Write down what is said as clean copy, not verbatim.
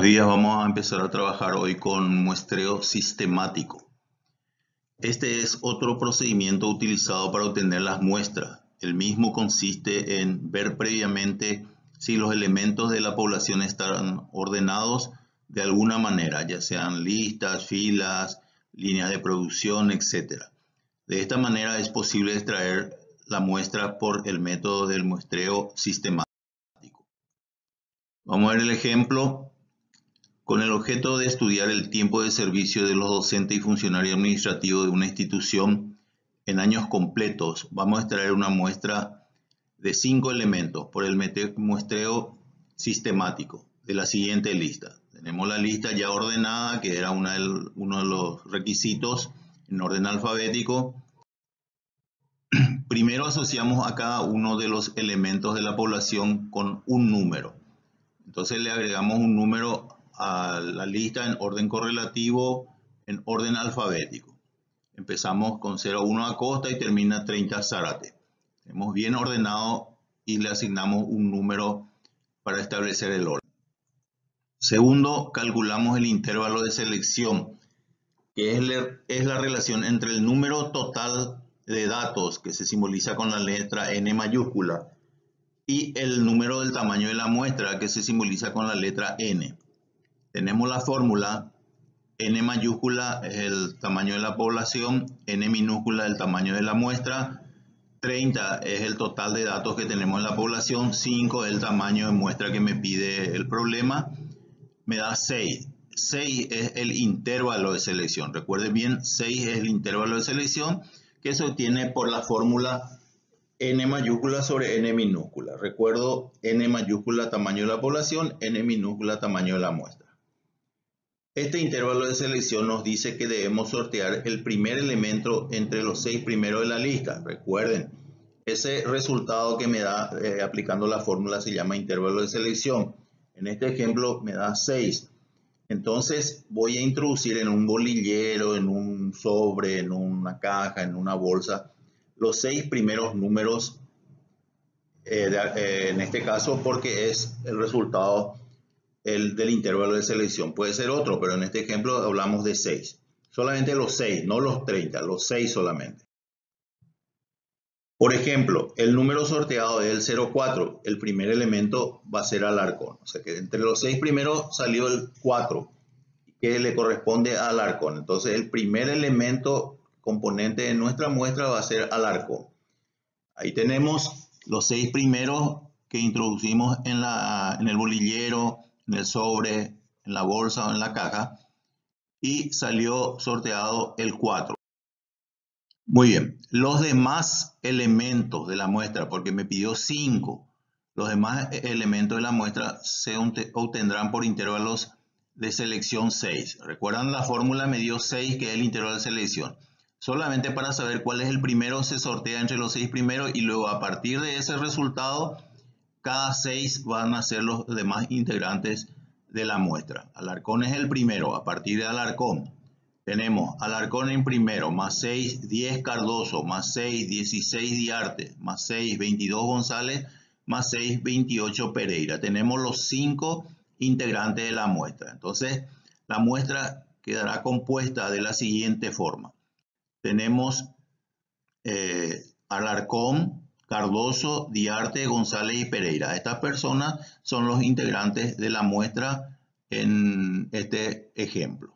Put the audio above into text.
días, vamos a empezar a trabajar hoy con muestreo sistemático. Este es otro procedimiento utilizado para obtener las muestras. El mismo consiste en ver previamente si los elementos de la población están ordenados de alguna manera, ya sean listas, filas, líneas de producción, etc. De esta manera es posible extraer la muestra por el método del muestreo sistemático. Vamos a ver el ejemplo. Con el objeto de estudiar el tiempo de servicio de los docentes y funcionarios administrativos de una institución en años completos, vamos a extraer una muestra de 5 elementos por el muestreo sistemático de la siguiente lista. Tenemos la lista ya ordenada, que era uno de los requisitos en orden alfabético. Primero asociamos a cada uno de los elementos de la población con un número. Entonces le agregamos un número a la lista en orden correlativo, en orden alfabético. Empezamos con 01 Acosta y termina 30 Zárate. Tenemos bien ordenado y le asignamos un número para establecer el orden. Segundo, calculamos el intervalo de selección, que es la relación entre el número total de datos, que se simboliza con la letra N mayúscula, y el número del tamaño de la muestra, que se simboliza con la letra N. Tenemos la fórmula: N mayúscula es el tamaño de la población, N minúscula el tamaño de la muestra, 30 es el total de datos que tenemos en la población, 5 es el tamaño de muestra que me pide el problema, me da 6. 6 es el intervalo de selección. Recuerden bien, 6 es el intervalo de selección que se obtiene por la fórmula N mayúscula sobre N minúscula. Recuerdo, N mayúscula tamaño de la población, N minúscula tamaño de la muestra. Este intervalo de selección nos dice que debemos sortear el primer elemento entre los 6 primeros de la lista. Recuerden, ese resultado que me da aplicando la fórmula se llama intervalo de selección. En este ejemplo me da 6. Entonces voy a introducir en un bolillero, en un sobre, en una caja, en una bolsa, los 6 primeros números, en este caso porque es el resultado del intervalo de selección. Puede ser otro, pero en este ejemplo hablamos de 6. Solamente los 6, no los 30, los 6 solamente. Por ejemplo, el número sorteado es el 04. El primer elemento va a ser Alarcón. O sea que entre los 6 primeros salió el 4, que le corresponde a Alarcón. Entonces el primer elemento componente de nuestra muestra va a ser Alarcón. Ahí tenemos los 6 primeros que introducimos en el bolillero, en el sobre, en la bolsa o en la caja, y salió sorteado el 4. Muy bien, los demás elementos de la muestra, porque me pidió 5, los demás elementos de la muestra se obtendrán por intervalos de selección 6. ¿Recuerdan la fórmula? Me dio 6, que es el intervalo de selección. Solamente para saber cuál es el primero se sortea entre los 6 primeros y luego a partir de ese resultado cada 6 van a ser los demás integrantes de la muestra. Alarcón es el primero. A partir de Alarcón tenemos Alarcón en primero, más 6, 10 Cardoso, más 6, 16 Diarte, más 6, 22 González, más 6, 28 Pereira. Tenemos los 5 integrantes de la muestra. Entonces, la muestra quedará compuesta de la siguiente forma. Tenemos Alarcón, Cardoso, Diarte, González y Pereira. Estas personas son los integrantes de la muestra en este ejemplo.